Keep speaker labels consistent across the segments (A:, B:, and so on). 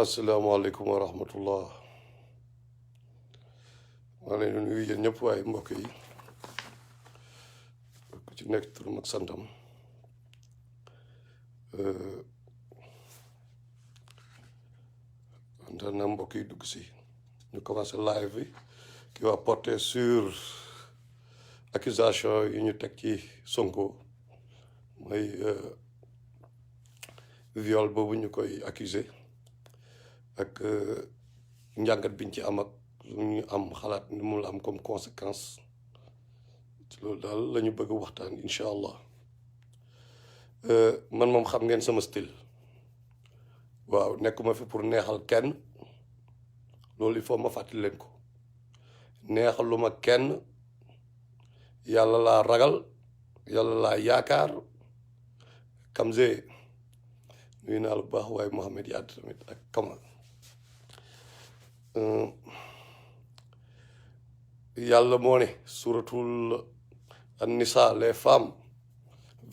A: asalaamaaleykum wa rahmatullah maa ngi leen di nuyu yéen ñëpp waaye mbokk yi ku ci nekk turam ak santam ante na mbokk yi dugg si ñu commencé live bi qui va porter sur accusation yi ñu teg ci Sonko mooy viol boobu ñu koy accusé ak njàngat biñ ci am ak lu ñu am xalaat ni mu la am comme conséquence ci loolu daal la ñu bëgg waxtaan incha allah man moom xam ngeen sama style waaw nekkuma fi pour neexal kenn loolu il faut ma fàttali leen ko neexaluma kenn yàlla laa ragal yàlla laa yaakaar Kamze nuyu naa la bu baax waaye Mohamed Yadd tamit ak Kamal yàlla moo ne suratul an-nisa les femmes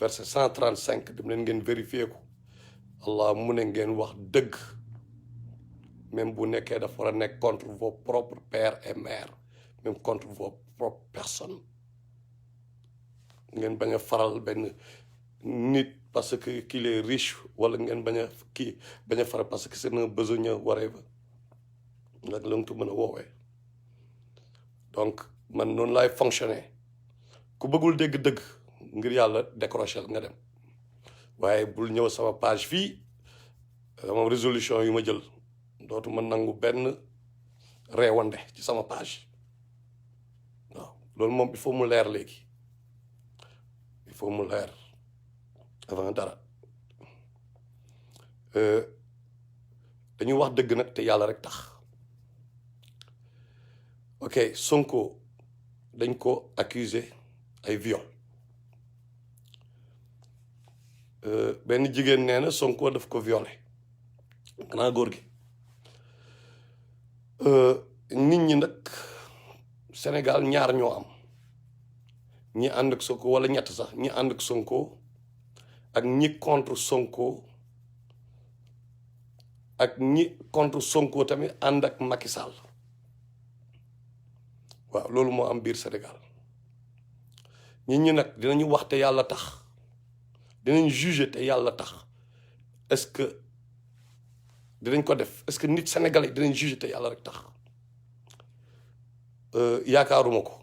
A: verset 135 dem leen ngeen vérifier ko Allah mu ne ngeen wax dëgg même bu nekkee dafa war a nekk contre vos propres pères et mères même contre vos propres personnes ngeen bañ a faral benn nit parce que qu'il est riche wala ngeen bañ a faral parce que c'est un besogneux whatever nag la nga ko mën a woowee donc man noonu laay fonctionner ku bëggul dégg dëgg ngir yàlla décrocher nga dem waaye bul ñëw sama page fii sama résolution yu ma jël dootuma nangu benn reewande ci sama page waaw loolu moom il faut mu leer léegi il faut mu leer avant dara dañuy wax dëgg nag te yàlla rek tax ok Sonko dañ ko accusé ay viol benn jigéen nee na Sonko daf ko violé xanaa góor gi nit ñi nag Sénégal ñaar ñoo am ñi ànd ak Sonko wala ñett sax ñi ànd ak Sonko ak ñi contre Sonko ak ñi contre Sonko tamit ànd ak Macky Sall waaw loolu moo am biir Sénégal nit ñi nag dinañu wax te yàlla tax dinañ juger te yàlla tax est-ce que dinañ ko def est-ce que nit sénégalais dinañ juger te yàlla rek tax yaakaaruma ko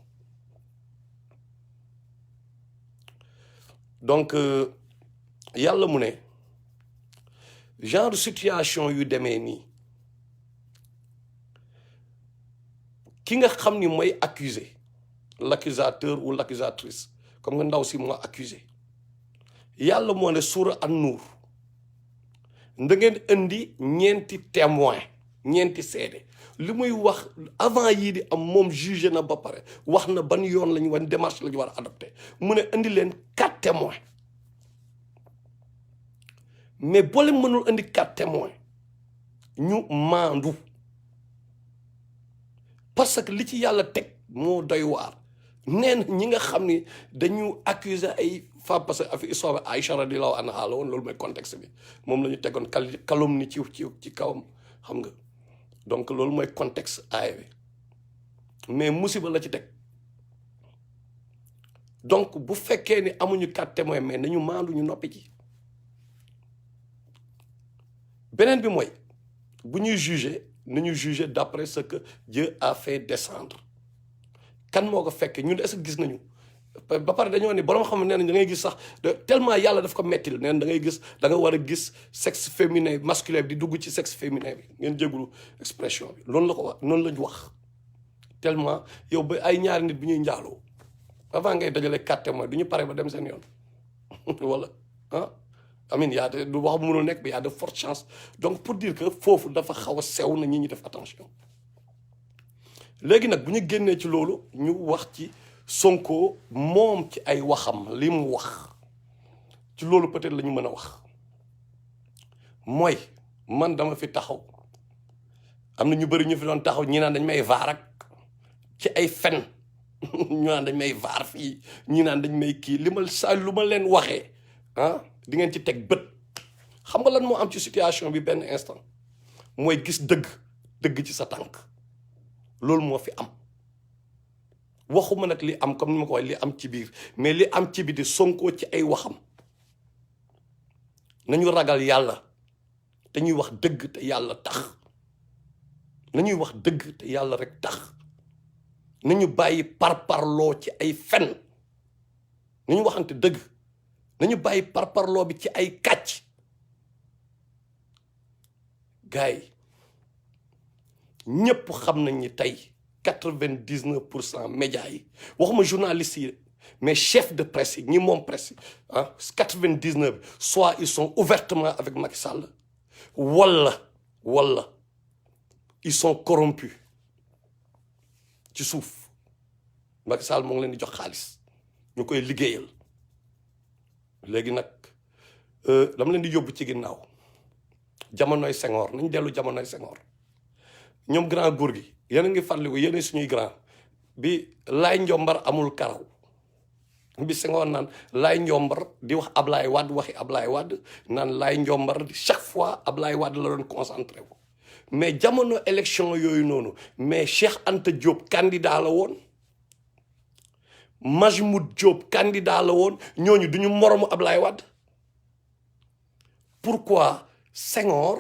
A: donc yàlla mu ne genre situation yu demee nii ki nga xam ni mooy accusé l'accusateur ou l'accusatrice comme nga ndaw si moo accusé yàlla moo ne suura an-Nuur da ngeen indi ñeenti témoin ñeenti seede li muy wax avant yii di am moom jugé na ba pare wax na ban yoon lañu wan démarche la ñu war a adopté mu ne indi leen 4 témoins mais boo leen mënul indi 4 témoins ñu maandu parce que li ci yàlla teg moo doy waar nee na ñi nga xam ni dañu accuser ay femmes parce que affaire histoire Aïcha radiyallahu anha la woon loolu mooy contexte bi moom la ñu tegoon calomnie ci kawam xam nga donc loolu mooy contexte aaya bi mais musiba la ci teg donc bu fekkee ni amuñu 4 témoins mais nañu maandu ñu noppi ci beneen bi mooy bu ñuy juger nañu juger d'après ce que Dieu a fait descendre kan moo ko fekkee ñun est-ce que gis nañu ba pare dañoo ne borom xam ne nee nañ da ngay gis sax tellement yàlla daf ko mettil neen da ngay gis da nga war a gis sexe féminin masculin bi di dugg ci sexe féminin bi ngeen jégalu expression bi loolu la ko wax noonu la ñu wax tellement yow ba ay ñaari nit bi ñuy njaaloo avant ngay dajale 4 témoins du ñu pare ba dem seen yoon wala amin yaa de du wax bu mënul nekk bi yaa de forte chance donc pour dire que foofu dafa xaw a sew na ñi ñi def attention léegi nag bu ñu génnee ci loolu ñu wax ci Sonko moom ci ay waxam li mu wax ci loolu peut-être la ñu mën a wax mooy man dama fi taxaw am na ñu bëri ñu fi doon taxaw ñi naan dañ may vaar ak ci ay fen ñu naan dañ may vaar fii ñi naan dañ may kii lu ma leen waxee di ngeen ci teg bët xam nga lan moo am ci situation bi benn instant mooy gis dëgg ci sa tànk loolu moo fi am waxuma nag li am comme ni ma ko waxee li am ci biir mais li am ci biti Sonko ci ay waxam nañu ragal yàlla te ñuy wax dëgg te yàlla tax nañuy wax dëgg te yàlla rek tax nañu bàyyi parparloo ci ay fen nañu waxante dëgg nañu bàyyi parparloo bi ci ay kàcc gars yi ñëpp xam nañ ni tey 99% médias yi waxuma journalistes yi mais chef de presse yi ñi moom presse yi ah 99 soit ils sont ouvertement avec Macky Sall wala ils sont corrompus ci suuf Macky Sall moo ngi leen di jox xaalis ñu koy liggéeyal léegi nag dama leen di yóbbu ci ginnaaw jamonoy Senghor nañ dellu jamonoy Senghor ñoom grand góor gi yéen a ngi fàttaliku yéen suñuy grand bi Laay Njombar amul karaw bi Senghor naan Laay Njombar di wax Ablaye Wade waxi Ablaye Wade naan Laay Njombar chaque fois Ablaye Wade la doon concentré wu mais jamono élection yooyu noonu mais Cheikh Anta Diop candidat la woon Majmoud Diop candidat la woon ñooñu duñu moromu Ablaye Wade pourquoi Senghor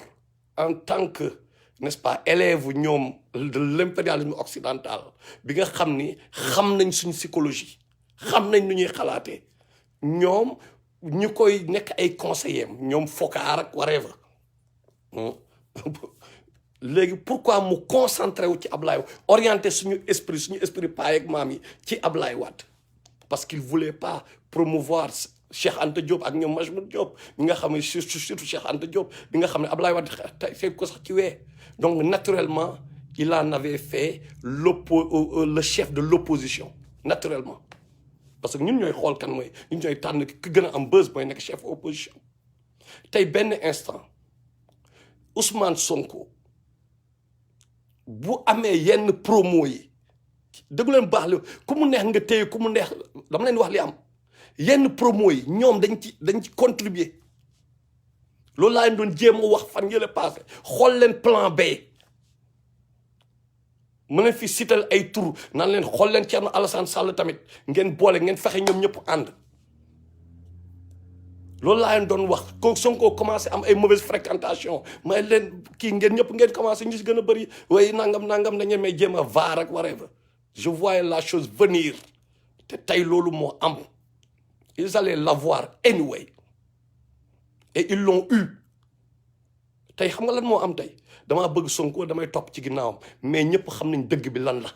A: en tant que n'est-ce pas élève ñoom de l'impérialisme occidental bi nga xam ni xam nañ suñu psychologie xam nañ nu ñuy xalaatee ñoom ñu koy nekk ay conseillers ñoom Foccart ak whatever léegi pourquoi mu concentré wu ci Ablaye orienté suñu esprit paay ak maam yi ci Ablaye Wade parce qu'il voulait pas promouvoir Cheikh Anta Diop ak ñoom Majmoud Diop bi nga xam ne surtout Cheikh Anta Diop bi nga xam ne Ablaye Wade fekk ko sax ci wee donc naturellement il en avait fait le chef de l'opposition naturellement parce que ñun ñooy xool kan mooy ñun ñooy tànn ki gën a am buzz mooy nekk chef opposition tey benn instant Ousmane Sonko bu amee yenn promo yi dëggu leen baax li ku mu neex nga téye ku mu neex dama leen wax li am yenn promo yi ñoom dañ ci contribuer loolu laa leen doon jéem a wax fan yële passé xool leen plan B mën na fi sital ay tur naan leen xool leen Thierno Alassane Sall tamit ngeen boole ngeen fexe ñoom ñëpp ànd loolu laa leen doon wax ko Sonko commencé am ay mauvaise fréquentation may leen kii ngeen ñëpp ngeen commencé ñu si gën a bëri waaye nangam dañu may jéem a vaar ak whatever je voyais la chose venir te tey loolu moo am ils allaient l'avoir anyway et ils l'ont eu tey xam nga lan moo am tey damaa bëgg Sonko damay topp ci ginnaawam mais ñëpp xam nañ dëgg bi lan la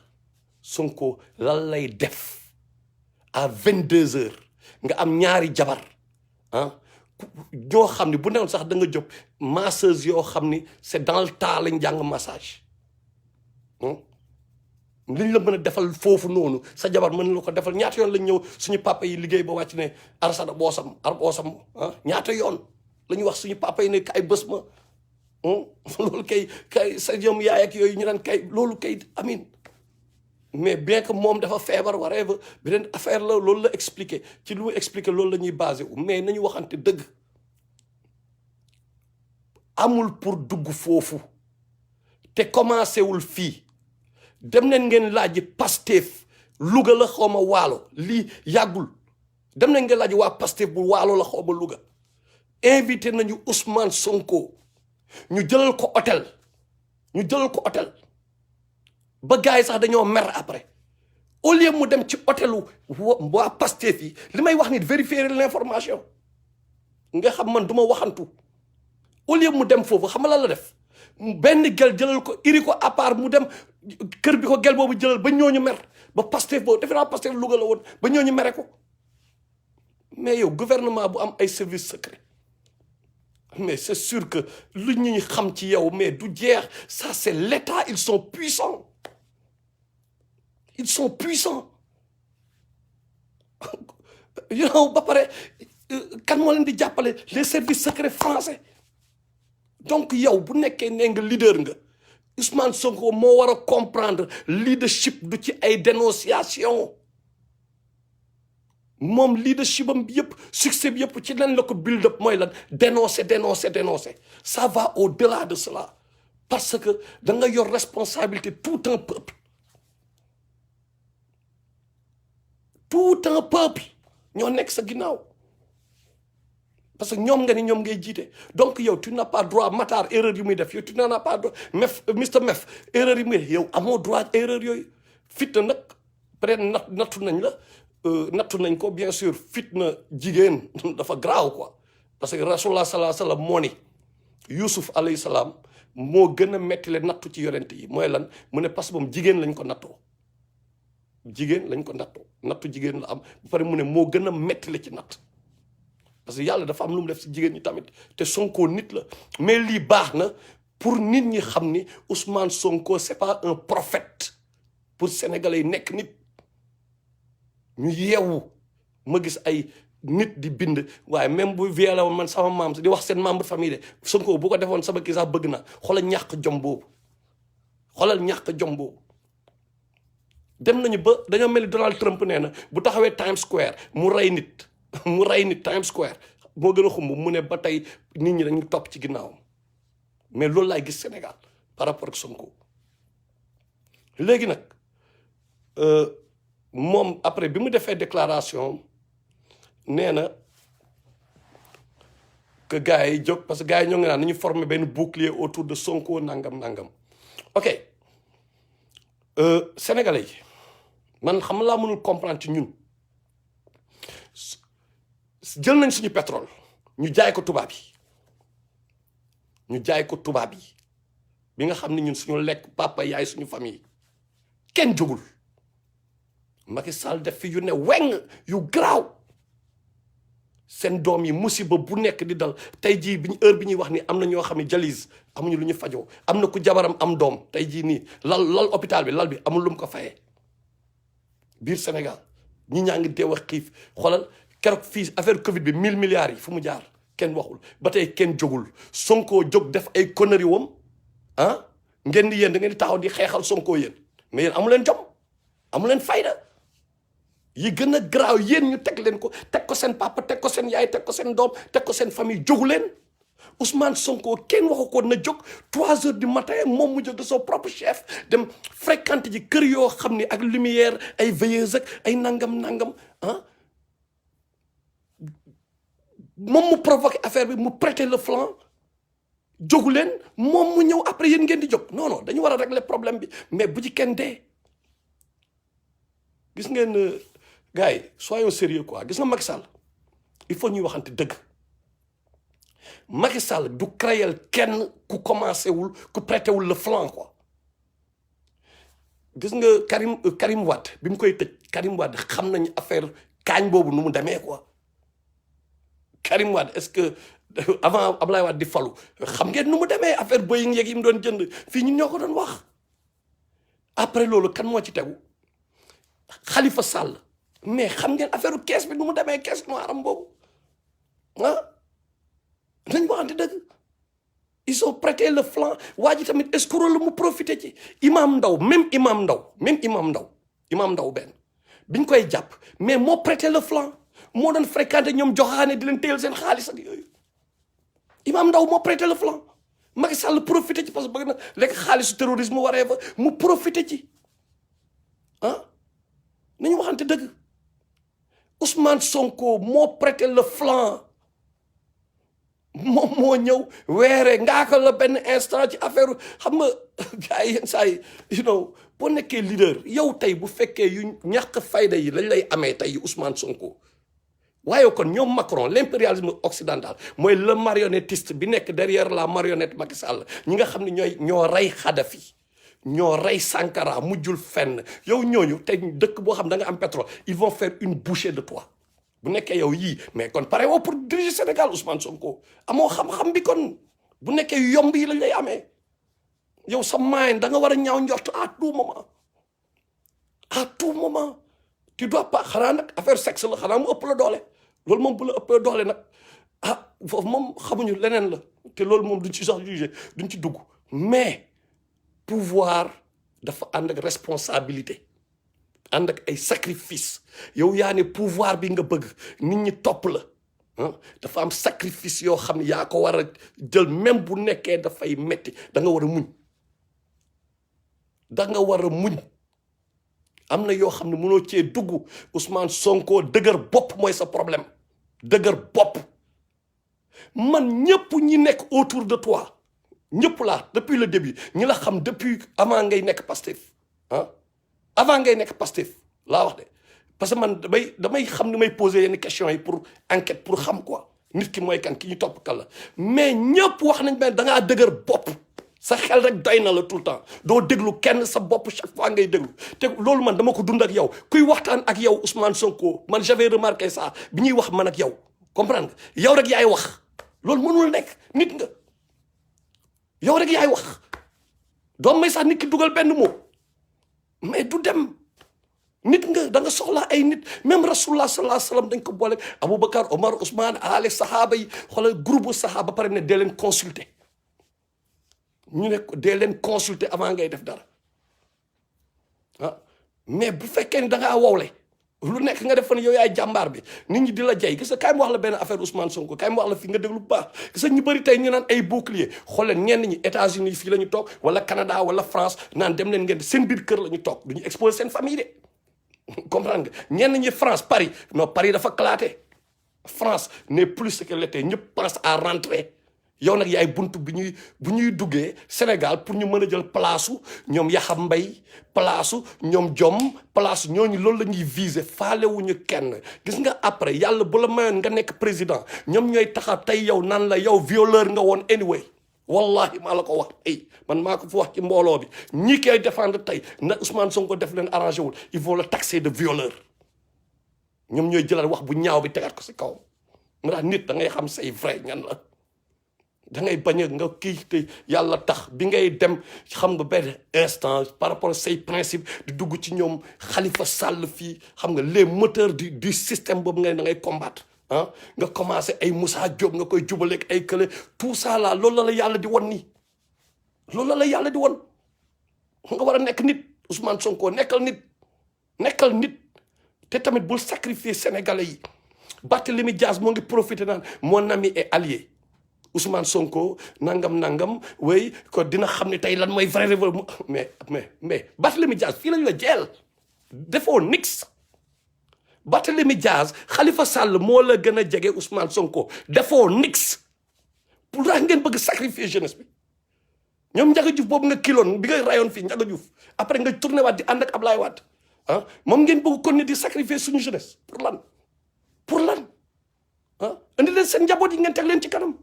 A: Sonko lan lay def à 22h nga am ñaari jabar ñoo xam ni bu newoon sax da nga jóg masseuse yoo xam ni c'est dans le temps lañ jàng massage liñ la mën a defal foofu noonu sa jabar mën la ko defal ñaata yoon lañ ñëw suñu papa yi liggéey ba wàcc ne arsada boosam ñaata yoon la ñuy wax suñu papa yi ne kay bés ma loolu kay sa jëm yaay ak yooyu ñu daan kay loolu kay amin mais bien que moom dafa feebar whatever beneen affaire la loolu la expliqué ci lu mu expliqué loolu la ñuy basé wu mais nañu waxante dëgg amul pour dugg foofu te commencé wul fii dem leen ngeen laaj Pastef Louga la xawma waalo lii yàggul dem leen ngeen laaj waa Pastef bu waalo la xawma Louga invité nañu Ousmane Sonko ñu jëlal ko hôtel ba gars yi sax dañoo mer après au lieu mu dem ci hôtelu waa Pastef yi li may wax nit vérifier l'information nga xam man du ma waxantu au lieu mu dem foofu xam nga lan la def benn gel jëlal ko iri ko à part mu dem kër bi ko gel boobu jëlal ba ñooñu mer ba Pastef boobu defe naa Pastef Louga la woon ba ñooñu mere ko mais yow gouvernement bu am ay service secret mais c'est sûr que lu ñuy xam ci yow mais du jeex ça c'est l'État ils sont puissants yow ba pare kan moo leen di jàppale les services secrets français donc yow bu nekkee nee nga leader nga Ousmane Sonko moo war a comprendre leadership du ci ay dénonciation moom leadership am bi yëpp succès bi yëpp ci lan la ko build up mooy lan dénoncer ça va au-delà de cela parce que da nga yor responsabilité tout un peuple ñoo nekk sa ginnaaw parce que ñoom nga ni ñoom ngay jiite donc yow tu n'as pas droit Matar erreur yi muy def yow tu n'as pas droit Mr Mef erreur yi muy def yow amoo droit erreur yooyu fitna nag peut-être nattu nañ la nattu nañ ko bien sûr fitna jigéen dafa graaw quoi parce que rasulullah sallallahu alayhi wa sallam moo ni Yusuf alayhi salaam moo gën a metti le nattu ci yonent yi mooy lan mu ne parce que moom jigéen lañ ko nattoo nattu jigéen la am ba pare mu ne moo gën a metti le ci natt parce que yàlla dafa am lu mu def si jigéen ñi tamit te Sonko nit la mais lii baax na pour nit ñi xam ni Ousmane Sonko c'est pas un prophète pour sénégalais yi nekk nit ñu yeewu ma gis ay nit di bind waaye même bu violé woon man sama maam di wax seen membre famille de Sonko bu ko defoon sama kii sax bëgg na xoolal ñàkk jom boobu dem nañu ba dañoo mel ni Donald Trump nee na bu taxawee Times Square mu rey nit Times Square moo gën a xumb mu ne ba tey nit ñi dañu topp ci ginnaawam mais loolu laay gis Sénégal par rapport ak Sonko léegi nag moom après bi mu defee déclaration nee na que gars yi jóg parce que gars yi ñoo ngi naan nañu former benn bouclier autour de Sonko nangam ok sénégalais yi man xam laa mënul comprendre ci ñun jël nañ suñu pétrole ñu jaay ko tubaab yi bi nga xam ne ñun suñu lekk papa yaay suñu famille kenn jógul Macky Sall def fi yu ne weng yu garaaw seen doom yi musiba bu nekk di dal tey jii heure bi ñuy wax ni am na ñoo xam ne jalis amuñu lu ñu fajoo am na ku jabaram am doom tey jii nii lal hôpital bi lal bi amul lu mu ko fayee biir Sénégal ñi ñaa ngi deew a xiif xoolal keroog fii affaire Covid bi 1000 milliards yi fu mu jaar kenn waxul ba tey kenn jógul Sonko jóg def ay conneries wam ngeen di yéen da ngeen di taxaw di xeexal Sonko yéen mais yéen amu leen jom amu leen fayda yi gën a garaaw yéen ñu teg leen ko teg ko seen papa teg ko seen yaay teg ko seen doom teg ko seen famille jógu leen Ousmane Sonko kenn waxu ko na jóg 3 heures du matin moom mu jóg de son propre chef dem fréquente ji kër yoo xam ni ak lumière ay veilleuses ak ay nangam moom mu provoqué affaire bi mu prêter le flanc jógu leen moom mu ñëw après yéen ngeen di jóg non dañu war a régler problème bi mais bu ci kenn dee gis ngeen gars yi soyons sérieux quoi gis nga Macky Sall il faut ñuy waxante dëgg Macky Sall du créer kenn ku commencé wul ku prêté wul le flanc quoi gis nga Karim Wade bi mu koy tëj Karim Wade xam nañu affaire kaañ boobu nu mu demee quoi Karim Wade est-ce que avant Ablaye Wade di falu xam ngeen nu mu demee affaire Boeing yeeg yi mu doon jënd fii ñun ñoo ko doon wax après loolu kan moo ci tegu Khalifa Sall mais xam ngeen affaire kees bi nu mu demee kees noiram boobu nañ waxante dëgg ils ont prêté le flanc waa ji tamit escroc la mu profité ci imam Ndaw benn biñ koy jàpp mais moo prêté le flanc moo doon fréquenté ñoom joxaane di leen téyel seen xaalis ak yooyu imam Ndaw moo prêté le flanc Macky Sall profité ci parce que bëgg na lekk xaalisu terrorisme waree fa mu profité ci nañu waxante dëgg Ousmane Sonko moo prêté le flanc moom moo ñëw weere ngaa ko la benn instant ci affaire xam nga gars yi yenn saa yi boo nekkee leader yow tey bu fekkee yu ñàkk fayda yi lañ lay amee tey Ousmane Sonko waaye kon ñoom Macron l'impérialisme occidental mooy le marionnettiste bi nekk derrière la marionnette Macky Sall ñi nga xam ne ñoo rey Kadhafi ñoo rey Sankara mujjul fenn yow ñooñu tey dëkk boo xam da nga am pétrole ils vont faire une bouchée de toi bu nekkee yow yii mais kon pare woo pour diriger Sénégal Ousmane Sonko amoo xam-xam bi kon bu nekkee yomb yi lañ lay amee yow sa moyen da nga war a ñaaw njort à tout moment tu dois pas xanaa nag affaire sexe la xanaa mu ëpp la doole loolu moom bu la ëppee doole nag foofu moom xamuñu leneen la te loolu moom duñ ci sax jugé duñ ci dugg mais pouvoir dafa ànd ak responsabilité ànd ak ay sacrifice yow yaa ne pouvoir bi nga bëgg nit ñi topp la dafa am sacrifice yoo xam ne yaa ko war a jël même bu nekkee dafay metti da nga war a muñ da nga war a muñ am na yoo xam ne mënoo cee dugg Ousmane Sonko dëgër bopp mooy sa problème dëgër bopp man ñëpp ñi nekk autour de toi ñëpp laa depuis le début ñi la xam depuis avant ngay nekk Pastef avant ngay nekk Pastef laa wax de parce que man damay xam ni may poser yenn questions yi pour enquête pour xam quoi nit ki mooy kan ki ñu topp kan la mais ñëpp wax nañ ben da ngaa dëgër bopp sa xel rek doy na la tout le temps doo déglu kenn sa bopp chaque fois ngay déglu te loolu man dama ko dund ak yow kuy waxtaan ak yow Ousmane Sonko man j'avais remarqué ça bi ñuy wax man ak yow comprendre nga yow rek yaay wax loolu mënul nekk nit nga yow rek yaay wax doo may sax nit ki dugal benn mot mais du dem nit nga da nga soxla ay nit même rasulullah sallallahu alayhi wasallam dañ ko boole Aboubacar Omar Ousmane Ali sahaaba yi xoolal groupe sahaaba pare ne dee leen consulter ñu ne dee leen consulter avant ngay def dara mais bu fekkee ni da ngaa wowle lu nekk nga def fa ne yow yaay jàmbaar bi nit ñi di la jay gis nga kaay ma wax la benn affaire Ousmane Sonko kaay ma wax la fi nga déglu bu baax gis nga ñu bëri tey ñu naan ay bouclier xool leen ñenn ñi États-Unis fii la ñu toog wala Canada wala France naan dem leen ngeen seen biir kër la ñu toog du ñu exposer seen famille de comprendre nga ñenn ñi France Paris non Paris dafa claté France n'est plus ce qu'elle était ñëpp pense à rentrer yow nag yaay buntu bu ñuy duggee Sénégal pour ñu mën a jël place ñoom Yaxam Mbay place ñoom Jom place ñooñu loolu la ñuy viser faalewuñu kenn gis nga après yàlla bu la mayoon nga nekk président ñoom ñooy taxaw tey yow nan la yow violeur nga woon anyway wallahi maa la ko wax man maa ko fi wax ci mbooloo bi ñi koy défendre tey na Ousmane Sonko def leen arrangé wul il faut le taxer de violeur ñoom ñooy jëlal wax bu ñaaw bi tegaat ko si kaw mu tax nit da ngay xam say vrai ñan la da ngay bañ a nga kii te yàlla tax bi ngay dem xam nga benn instant par rapport à say principe di dugg ci ñoom Khalifa Sall fii xam nga les moteurs du système boobu ngay da ngay combattre nga commencé ay Moussa Diop nga koy jubaleeg ay kële tout ça là loolu la yàlla di won nii loolu la yàlla di won nga war a nekk nit Ousmane Sonko nekkal nit te tamit bul sacrifier sénégalais yi Barthélémy Dias moo ngi profité naan mon ami et allié Ousmane Sonko nangam way ko dina xam ne tey lan mooy vrai révolution mais Barthélémy Dias fii lañu la jeel defoo nix Barthélémy Dias Khalifa Sall moo la gën a jege Ousmane Sonko defoo nix pour tax ngeen bëgg sacrifier jeunesse bi ñoom Ndiaga Diouf boobu nga kiloon bi nga rayoon fii Ndiaga Diouf après nga tourné waat di ànd ak Ablaye Wade moom ngeen bëgg kon ne di sacrifier suñu jeunesse pour lan indi leen seen njaboot yi ngeen teg leen ci kanam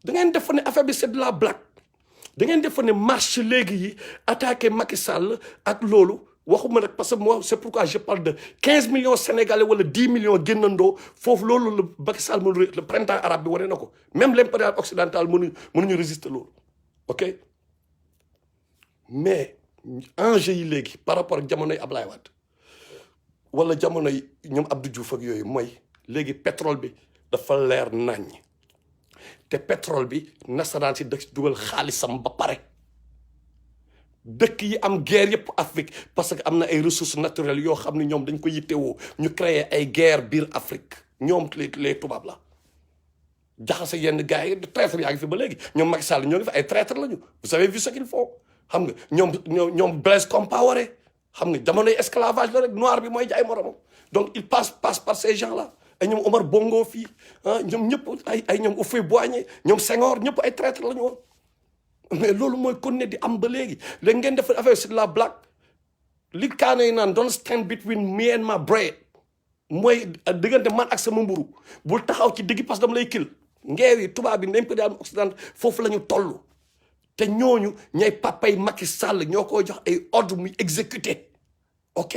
A: da ngeen def ne affaire bi c'est de la blague da ngeen def ne marche léegi yi attaqué Macky Sall ak loolu waxuma nag parce que moi c'est pourquoi je parle de 15 millions sénégalais wala 10 millions génnandoo foofu loolu la Macky Sall mënu le printemps arabe bi wane na ko même l'impérial occidental mënuñu résister loolu ok mais enjeu yi léegi par rapport ak jamonoy Ablaye Wade wala jamonoy ñoom Abdou Diouf ak yooyu mooy léegi pétrole bi dafa leer naññ te pétrole bi nasaraan si dëkk dugal xaalisam ba pare dëkk yi am guerre yëpp Afrique parce que am na ay ressources naturelles yoo xam ne ñoom dañ ko yittewoo ñu créer ay guerre biir Afrique ñoom les tubaab la jaxase yenn gars yi traître yaa ngi fi ba léegi ñoom Macky Sall ñoo ngi fi ay traître lañu vous avez vu ce qu'ils font xam nga ñoom Blaise Compaoré xam nga jamonoy esclavage la rek noir bi mooy jaay moromam donc il passe par ces gens là ay ñoom Omar Bongo fii ñoom ñëpp ay ñoom Houphouët-Boigny ñoom Senghor ñëpp ay traître la ñu woon mais loolu mooy kon ne di am ba léegi ngeen def affaire sur la blague li kaano yi naan don't stand between me and my bread mooy diggante man ak sama mburu bul taxaw ci digg parce que dama lay kil ngeew yi tubaab bi l'impérialisme occidental foofu la ñu toll te ñooñu ñay papay Macky Sall ñoo koy jox ay ordre muy exécuté ok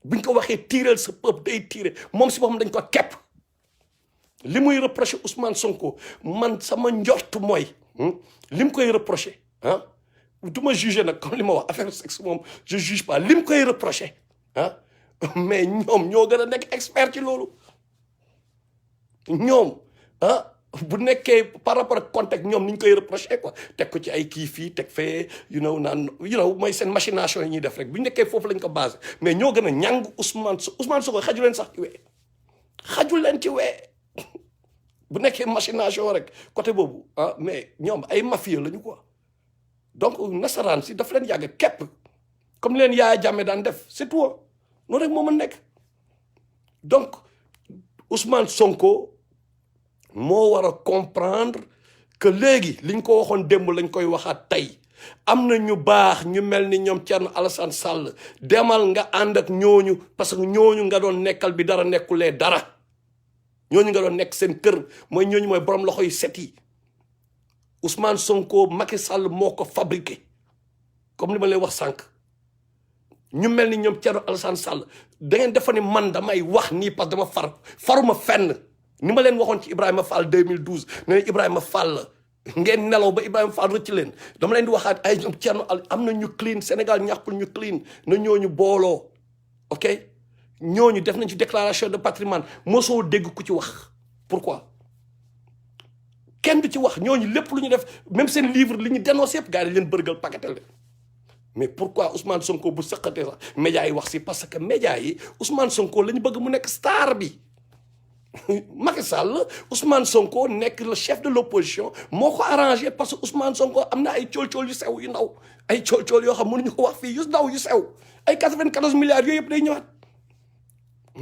A: buñ ko waxee tiireel sa peuple day tiire moom si boppam dañ ko kepp li muy reproché Ousmane Sonko man sama njort mooy li mu koy reproché du ma jugé nag comme li ma wax affaire sexe moom je juge pas li mu koy reproché mais ñoom ñoo gën a nekk expert ci loolu ñoom bu nekkee par rapport ak contexte ñoom ni ñu koy reproché quoi teg ko ci ay kii fii teg fee naan mooy seen machination yi ñuy def rek bu ñu nekkee foofu lañ ko basé mais ñoo gën a ñàng Ousmane Sonko xaju leen sax ci wee xaju leen ci wee bu nekkee machination rek côté boobu ah mais ñoom ay mafia lañu quoi donc nasaraan si dafa leen yàgg képp comme leen Yaya Jammeh daan def c'est tout noonu rek moo mën nekk donc Ousmane Sonko moo war a comprendre que léegi liñ ko waxoon démb lañ koy waxaat tey am na ñu baax ñu mel ni ñoom Thierno Alassane Sall demal nga ànd ak ñooñu parce que ñooñu nga doon nekkal bi dara nekkulee dara ñooñu nga doon nekk seen kër mooy ñooñu mooy borom loxo yu set yi Ousmane Sonko Macky Sall moo ko fabriqué comme li ma leen wax sànq ñu mel ni ñoom Thierno Alassane Sall da ngeen defa ni man damay wax nii parce que dama faruma fenn ni ma leen waxoon ci Ibrahima Fall 2012 ne Ibrahima Fall la ngeen nelaw ba Ibrahima Fall rëcc leen dama leen di waxaat ay ñoom Thierno am na ñu clean Sénégal ñàkkul ñu clean na ñooñu booloo ok ñooñu def nañ ci déclaration de patrimoine mosoo dégg ku ci wax pourquoi kenn du ci wax ñooñu lépp lu ñu def même seen livre li ñu dénoncé yëpp gars yi leen bërgal paquetel mais pourquoi Ousmane Sonko bu sëqatee sax médias yi wax si parce que médias yi Ousmane Sonko la ñu bëgg mu nekk star bi Macky Sall Ousmane Sonko nekk le chef de l'opposition moo ko arrangé parce que Ousmane Sonko am na ay cool-cool yu sew yu ndaw ay cool-cool yoo xam mënuñu ko wax fii yu ndaw yu sew ay 94 milliards yooyu yëpp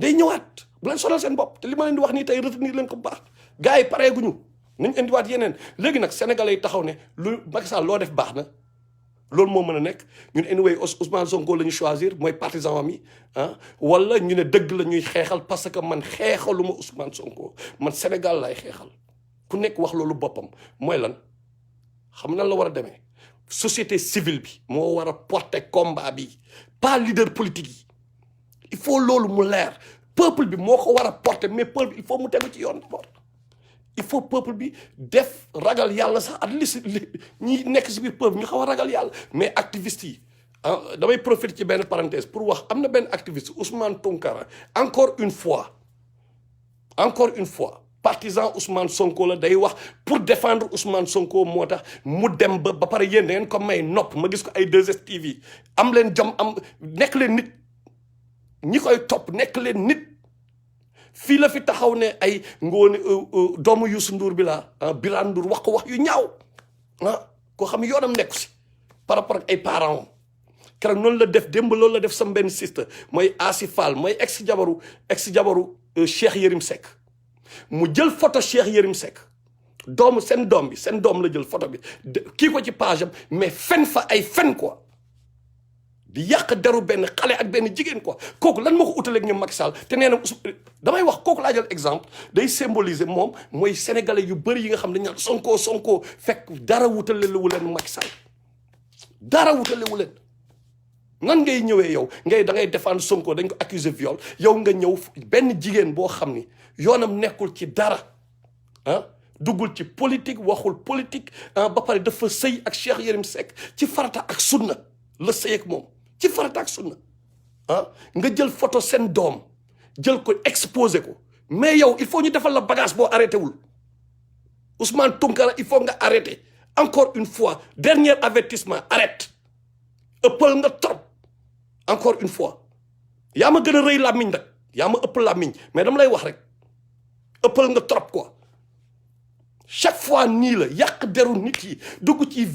A: day ñëwaat bu leen sonal seen bopp te li ma leen di wax nii tey retenir leen ko bu baax gars yi pareeguñu nañ indiwaat yeneen léegi nag sénégalais yi taxaw ne lu Macky Sall loo def baax na loolu moo mën a nekk ñun anyway Ousmane Sonko la ñu choisir mooy partisan am yi ah wala ñu ne dëgg la ñuy xeexal parce que man xeexaluma Ousmane Sonko man Sénégal laay xeexal ku nekk wax loolu boppam mooy lan xam nan la war a demee société civile bi moo war a porter combat bi pas leader politique yi il faut loolu mu leer peuple bi moo ko war a porter mais peuple il faut mu tegu ci yoon d'abord il faut peuple bi def ragal yàlla sax at least ñi nekk si biir peuple ñu xaw a ragal yàlla mais activistes yi damay profiter ci benn parenthèse pour wax am na benn activiste Ousmane Tounkara encore une fois partisan Ousmane Sonko la day wax pour défendre Ousmane Sonko moo tax mu dem ba pare yéen da ngeen ko may nopp ma gis ko ay 2STV am leen jom am nekk leen nit ñi koy topp nekk leen nit fii la fi taxaw ne ay ngoone doomu Youssou Ndour bi la Birane Ndour wax ko wax yu ñaaw koo xam yoonam nekku si par rapport ak ay parents keroog noonu la def démb loolu la def sama benn sister mooy Asi Fall mooy ex jabaru Cheikh Yérim Seck mu jël photo Cheikh Yérim Seck seen doom la jël photo bi kii ko ci page am mais fen fa ay fen quoi di yàq deru benn xale ak benn jigéen quoi kooku lan moo ko utaleeg ñoom Macky Sall te nee na damay wax kooku laa jël exemple day symboliser moom mooy sénégalais yu bëri yi nga xam ne ñaan Sonko fekk dara wutalewu leen Macky Sall dara wutalewu leen nan ngay ñëwee yow da ngay défendre Sonko dañ ko accuser viol yow nga ñëw benn jigéen boo xam ni yoonam nekkul ci dara duggul ci politique waxul politique ba pare dafa sëy ak Cheikh Yérim Seck ci farata ak sunna la sëy ak moom ci farata ak sunna nga jël photo seen doom jël ko exposé ko mais yow il faut ñu defal la bagage boo arrêté wul Ousmane Tounkara il faut nga arrêter encore une fois dernier avertissement arrête ëppal nga trop encore une fois yaa ma gën a rëy làmmiñ nag yaa ma ëpp làmmiñ mais dama lay wax rek ëppal nga trop quoi chaque fois nii la yàq deru nit yi dugg ci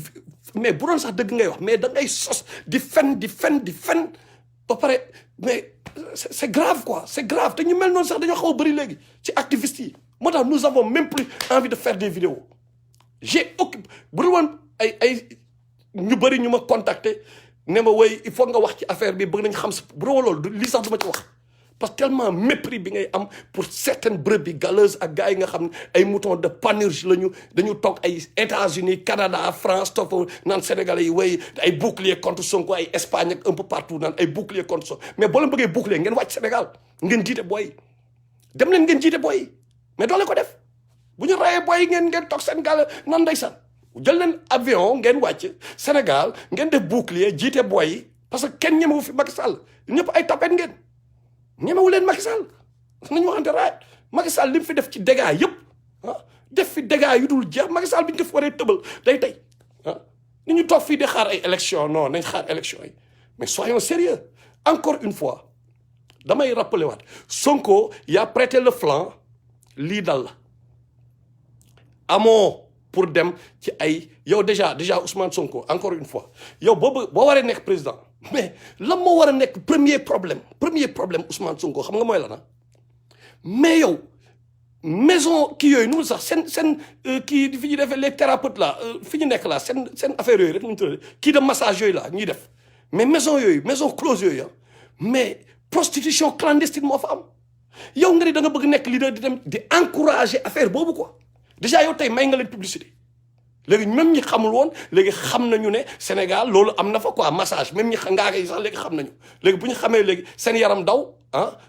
A: mais bu doon sax dëgg ngay wax mais da ngay sos di fen ba pare mais c'est grave quoi c'est grave te ñu mel noonu sax dañoo xaw a bëri léegi ci activistes yi moo tax nous avons même plus envie de faire des vidéos j'ai occupé bu dul woon ay ñu bëri ñu ma contacter ne ma woy il faut nga wax ci affaire bi bëgg nañ xam sa bu dul loolu lii sax du ma ci wax parce que tellement mépris bi ngay am pour certaines brebis galeuses ak gars yi nga xam ne ay moutons de Panurge lañu dañu toog ay États-Unis Canada France toog naan Sénégalais yi way ay bouclier contre Sonko ay Espagne ak un peu partout naan ay bouclier contre Sonko mais boo leen bëggee bouclier ngeen wàcc Sénégal ngeen jiite booy dem leen ngeen jiite booy mais doo leen ko def bu ñu rayee booy ngeen toog seen gaal nan ndeysaan jël leen avion ngeen wàcc Sénégal ngeen def bouclier jiite booy parce que kenn ñemewu fi Macky Sall ñëpp ay tapet ngeen ñemewu leen Macky Sall nañu waxante raat Macky Sall li mu fi def ci dégâts yëpp def fi dégâts yu dul jeex Macky Sall bi ñu ko fi waree tëbal day tey ni ñu toog fii di xaar ay élection non nañ xaar élection yi mais soyons sérieux encore une fois damay rappeler waat Sonko y a prêté le flanc lii dal la amoo pour dem ci ay yow déjà Ousmane Sonko encore une fois yow boo waree nekk président mais lan moo war a nekk premier problème Ousmane Sonko xam nga mooy la na mais yow maison kii yooyu nu sax seen kii fi ñu defee les thérapeutes là fi ñu nekk là seen affaire yooyu rek nu ñu tuddee kii de massage yooyu là ñuy def mais maison close yooyu mais prostitution clandestine moo fa am yow nga ni da nga bëgg nekk leader di dem di encourager affaire boobu quoi déjà yow tey may nga leen publicité léegi même ñi xamul woon léegi xam nañu ne Sénégal loolu am na fa quoi massage même ñi ngaaka yi sax léegi xam nañu léegi bu ñu xamee léegi seen yaram daw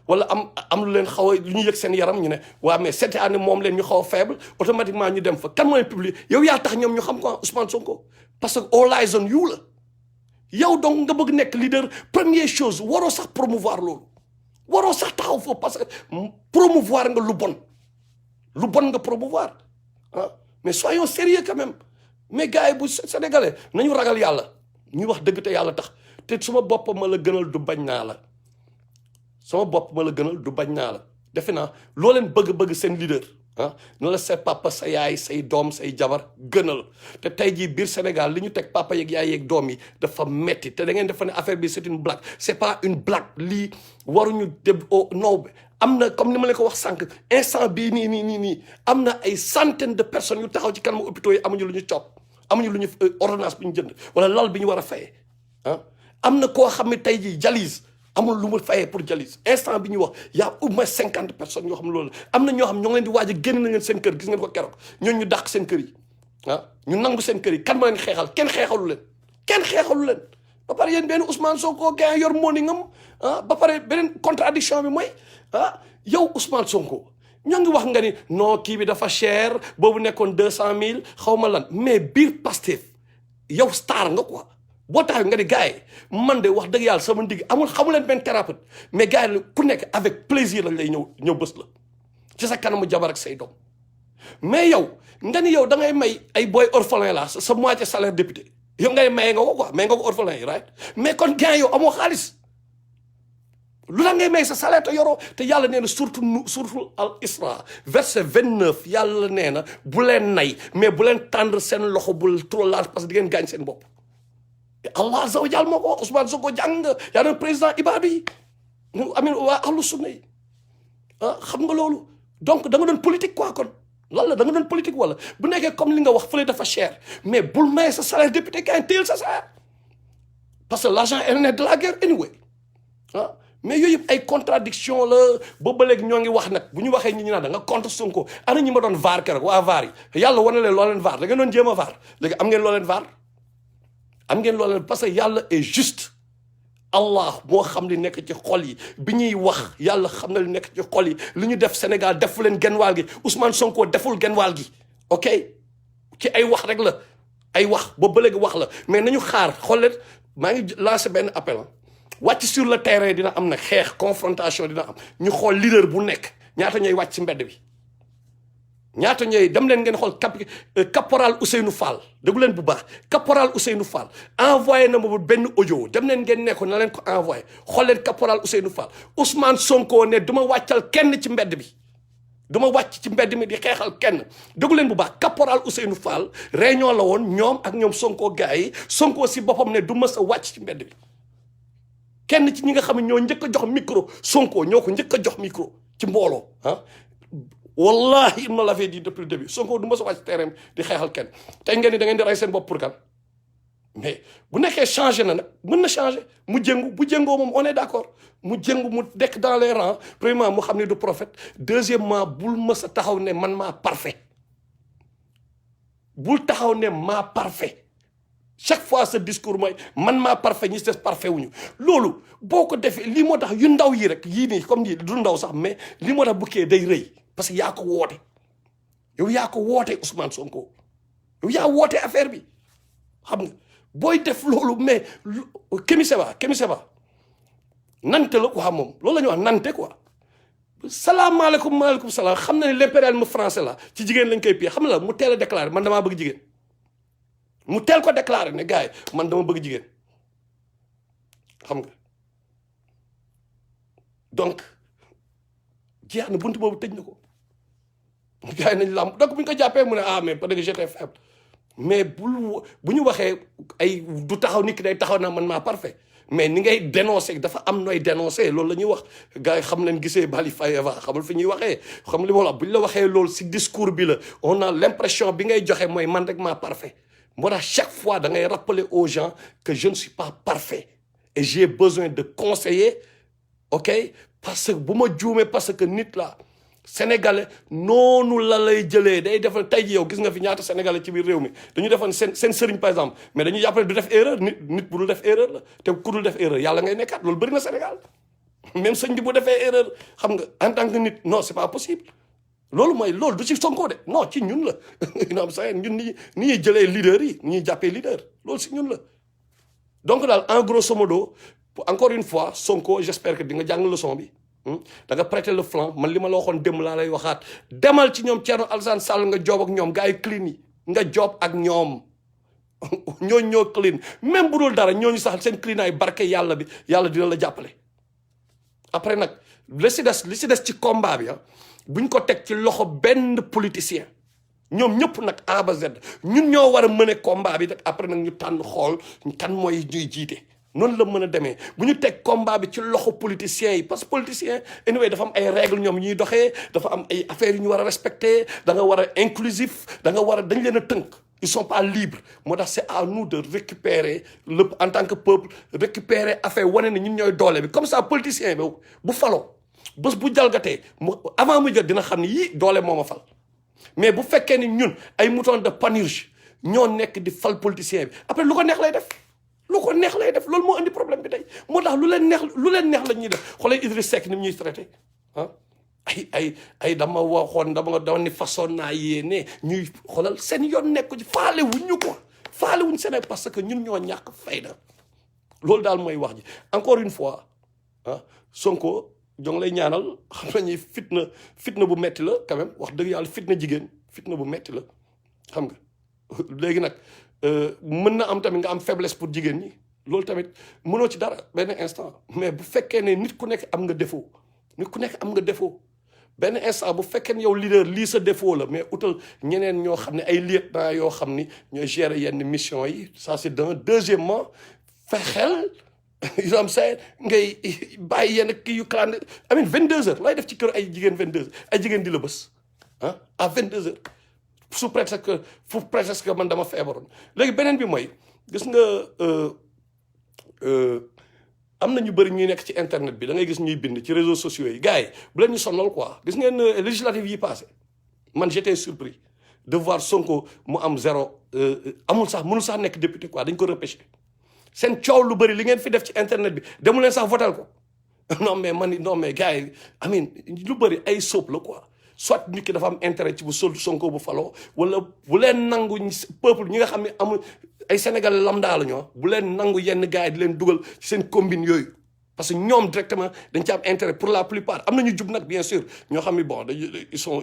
A: wala am lu leen xaw a lu ñu yëg seen yaram ñu ne waa mais cette année moom leen ñu xaw a faible automatiquement ñu dem fa kan moo leen publier yow yaa tax ñoom ñu xam quoi Ousmane Sonko parce que all eyes on you la yow donc nga bëgg nekk leader première chose waroo sax promouvoir loolu waroo sax taxaw foofu parce que promouvoir nga lu bon nga promouvoir mais soyons sérieux quand même mais gars yi bu sénégalais nañu ragal yàlla ñuy wax dëgg te yàlla tax te suma bopp ma la gënal du bañ naa la sama bopp ma la gënal du bañ naa la defe naa loo leen bëgg seen leader na la sa papa sa yaay say doom say jabar gënal te tey jii biir Sénégal li ñu teg papa yeeg yaay yeeg doom yi dafa metti te da ngeen defa ne affaire bi c'est une blague c'est pas une blague lii waruñu dem au non am na comme ni ma leen ko wax sànq instant bii nii am na ay centaines de personnes yu taxaw ci kanamu hôpitaux yi amuñu lu ñu coop amuñu lu ñu ordonnance bu ñu jënd wala lal bi ñu war a fayee am na koo xam ne tey jii dialyse amul lu mu fayee pour dialyse instant bi ñuy wax y' a au moins 50 personnes yoo xam ne loolu am na ñoo xam ñoo ngi leen di waaj a génn na ngeen seen kër gis ngeen ko keroog ñooñu ñu dàq seen kër yi ñu nangu seen kër yi kan ma leen xeexal kenn xeexalu leen ba pare yéen benn Ousmane Sonko gars yor moo ni ngam ba pare beneen contradiction bi mooy yow Ousmane Sonko ñoo ngi wax nga ni non kii bi dafa cher boobu nekkoon 200 000 xaw ma lan mais biir Pastef yow star nga quoi boo taxee nga ni gars yi man de wax dëgg yàlla sama ndigg xamu leen benn thérapeute mais gars yi ku nekk avec plaisir lañ lay ñëw bës la ci sa kanamu jabar ak say doom mais yow nga ni yow da ngay may ay boy orphelin la sa moitié salaire député yow ngay maye nga ko quoi may nga ko orphelin yi right mais kon gars yow amoo xaalis lu la ngay may sa salaire te yoroo te yàlla nee na surtout al Isra verset 29 yàlla nee na bu leen nay mais bu leen tendre seen loxo bul trop large parce que di ngeen gaañ seen bopp Allah azza wa jal moo ko Ousmane Sonko jàng yaa doon président ibaadu yi amin waa ahlu sunna yi xam nga loolu donc da nga doon politique quoi kon lan la da nga doon politique wala bu nekkee comme li nga wax fële dafa cher mais bul maye sa salaire député kaay téyel sa salaire parce que l'argent est né de la guerre anyway mais yooyu yëpp ay contradiction la boobu ba léegi ñoo ngi wax nag bu ñu waxee ñi ñu naan da nga contre Sonko ana ñi ma doon vaar keroog waa vaar yi yàlla wane leen loo leen vaar da ngeen doon jéem a vaar léegi am ngeen loo leen vaar am ngeen loo leen parce que yàlla est juste Allah moo xam li nekk ci xol yi bi ñuy wax yàlla xam na li nekk ci xol yi li ñu def Sénégal defu leen genn waal gi Ousmane Sonko deful genn waal gi ok ci ay wax rek la ay wax boobu ba léegi wax la mais nañu xaar xool leen maa ngi lancé benn appel wàcc sur le terrain dina am nag xeex confrontation dina am ñu xool leader bu nekk ñaata ñooy wàcc ci mbedd bi ñaata ñooy dem leen ngeen xool caporal Ousseynou Fall déglu leen bu baax caporal Ousseynou Fall envoyé na ma benn audio dem leen ngeen ne ko na leen ko envoyé xool leen caporal Ousseynou Fall Ousmane Sonko ne du ma wàccal kenn ci mbedd bi du ma wàcc ci mbedd mi di xeexal kenn déglu leen bu baax caporal Ousseynou Fall réunion la woon ñoom ak ñoom Sonko gars yi Sonko si boppam ne du mës a wàcc ci mbedd bi kenn ci ñi nga xam ne ñoo njëkk a jox micro Sonko ñoo ko njëkk a jox micro ci mbooloo wallahi il me l'avait dit depuis le début Sonko du ma sa wàcc terrain di xeexal kenn tey ngeen ni da ngeen di rey seen bopp pour kan mais bu nekkee changé na nag mën na changé mu jëngu bu jëngoo moom on est d'accord mu jëngu mu dekk dans les rangs premièrement mu xam ne du prophète deuxièmement bul mës a taxaw ne man maa parfait bul taxaw ne maa parfait chaque fois ce discours mooy man maa parfait ñi des parfait wuñu loolu boo ko defee lii moo tax yu ndaw yi rek yii nii comme nii du ndaw sax mais lii moo tax bukkee day rëy parce que yaa ko woote yow yaa ko woote Ousmane Sonko yow yaa woote affaire bi xam nga booy def loolu mais Kémi Séba nante la quoi moom loolu la ñuy wax nante quoi salaamaaleykum maaleykum salaam xam na ne l'impérialisme français la ci jigéen lañ koy piyee xam na la mu teel a déclaré man damaa bëgg jigéen mu teel ko déclaré ne gars yi man dama bëgg jigéen xam nga donc jeex na buntu boobu tëj na ko gars yi nañ làmb donc bu ñu ko jàppee mu ne ah mais peut-être que j'étais faible mais bu ñu waxee ay du taxaw nit ki day taxaw na man maa parfait mais ni ngay dénoncer dafa am nooy dénoncer loolu la ñuy wax gars yi xam leen gisee Bali Fayeva xamul fi ñuy waxee xam li ma la bu ñu la waxee loolu si discours bi la on a l'impression bi ngay joxe mooy man rek maa parfait moo tax chaque fois da ngay rappeler aux gens que je ne suis pas parfait et j'ai besoin de conseiller ok parce que bu ma juumee parce que nit la sénégalais noonu la lay jëlee day defal tey ji yow gis nga fi ñaata sénégalais ci biir réew mi dañu defoon seen sëriñ par exemple mais dañuy jàppale du def erreur nit bu dul def erreur la te ku dul def erreur yàlla ngay nekkaat loolu bëri na Sénégal même sëñ bi bu defee erreur xam nga en tant que nit non c'est pas possible loolu mooy loolu du ci Sonko de non ci ñun la you am sa ñun ni ñuy jëlee leader yi ni ñuy jàppee leader loolu si ñun la donc daal en grosso modo encore une fois Sonko j'espère que di nga jàng leçon bi da nga prêter le flanc man li ma la waxoon démb laa lay waxaat demal ci ñoom Thierno Alassane Sall nga joob ak ñoom gars yi clean yi nga joob ak ñoom ñooñu ñoo clean même bu dul dara ñooñu sax seen clean ay barke yàlla bi yàlla dina la jàppale après nag li si des ci combat bi buñ ko teg ci loxo benn politicien ñoom ñëpp nag A ba Z ñun ñoo war a mëne combat bi nag après nag ñu tànn xool kan mooy ñuy jiite noonu la mën a demee bu ñu teg combat bi ci loxo politiciens yi parce que politicien anyway dafa am ay règles ñoom ñuy doxee dafa am ay affaires yu ñu war a respecter da nga war a inclusif da nga war a dañ leen a tënk ils sont pas libres moo tax c'est à nous de récupérer lépp en tant que peuple récupérer affaire wane ne ñun ñooy doole bi comme ça politicien bi bu faloo bés bu jalgatee mu avant mu jot dina xam ni yii doole moo ma fal mais bu fekkee ni ñun ay moutons de Panurge ñoo nekk di fal politicien bi après lu ko neex lay def lu ko neex lay def loolu moo indi problème bi tey moo tax lu leen neex la ñuy def xoolal Idriss Seck ni mu ñuy traité ah ay dama waxoon dama ni façon naa yéene ñuy xoolal seen yoon nekku ci faale wuñ ñu ko faale wuñ seen parce que ñun ñoo ñàkk fayda loolu daal mooy wax ji encore une fois Sonko jong lay ñaanal xam nañu fitna bu metti la quand même wax dëgg yàlla fitna bu metti la xam nga léegi nag mën na am tamit nga am faiblesse pour jigéen ñi loolu tamit mënoo ci dara benn instant mais bu fekkee ne nit ku nekk am nga défaut benn instant bu fekkee ne yow leader lii sa défaut la mais utal ñeneen ñoo xam ne ay lieutenant yoo xam ni ñooy gérer yenn mission yi ça c'est d'un deuxièmement fexeel you know am say ngay bàyyi yenn kii yu clandestin amin 22h lay def ci kër ay jigéen 22h ay jigéen di la bës à 22h sous prétexte que man dama feebaroon léegi beneen bi mooy gis nga am na ñu bëri ñuy nekk ci internet bi da ngay gis ñuy bind ci réseaux sociaux yi gars yi bu leen ñu sonnal quoi gis ngeen législative yi passé man j'étais surpris de voir Sonko mu am zéro mënul sax nekk député quoi dañ ko repêché seen coow lu bëri li ngeen fi def ci internet bi demu leen sax votel ko non mais gars yi amin lu bëri ay sóob la quoi soit nit ki dafa am intérêt ci bu Sonko bu faloo wala bu leen nangu peuple ñi nga xam ne amul ay Sénégalais lambda la ñoo bu leen nangu yenn gars yi di leen dugal ci seen combine yooyu parce que ñoom directement dañ ci am intérêt pour la plupart am na ñu jub nag bien sûr ñoo xam ne bon ils sont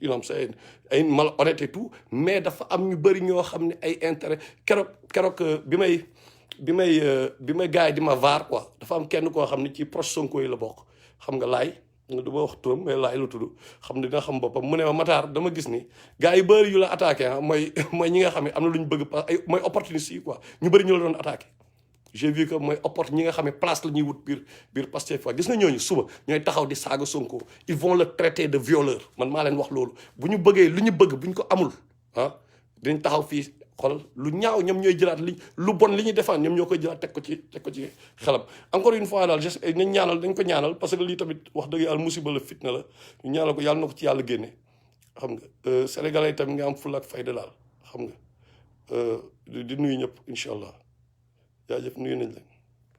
A: you know c'est ay malhonnêtes et tout mais dafa am ñu bëri ñoo xam ne ay intérêt keroog bi may gars yi di ma vaar quoi dafa am kenn koo xam ne ci proche Sonko yi la bokk xam nga laay du ma wax turam mais laay la tudd xam ne dina xam boppam mu ne ma Matar dama gis ni gars yi bëri yu la attaqué mooy ñi nga xam ne am na lu ñu bëgg ay mooy opportuniste yi quoi ñu bëri ñu la doon attaqué j'ai vu que mooy ñi nga xam ne place la ñuy wut biir Pastef fois gis nga ñooñu suba ñooy taxaw di saaga Sonko ils vont le traiter de violeur man maa leen wax loolu bu ñu bëggee lu ñu bëgg bu ñu ko amul dinañ taxaw fii xool lu ñaaw ñoom ñooy jëlaat lu bon li ñuy defaan ñoom ñoo koy jëlaat teg ko ci xelam encore une fois daal dañ ko ñaanal parce que lii tamit wax dëgg yàlla musiba la fitna la ñu ñaanal ko yàlla na ko ci yàlla génne xam nga sénégalais yi tamit nga am fulla ak fayda daal xam nga di nuyu ñëpp incha allah jaajëf nuyu nañ leen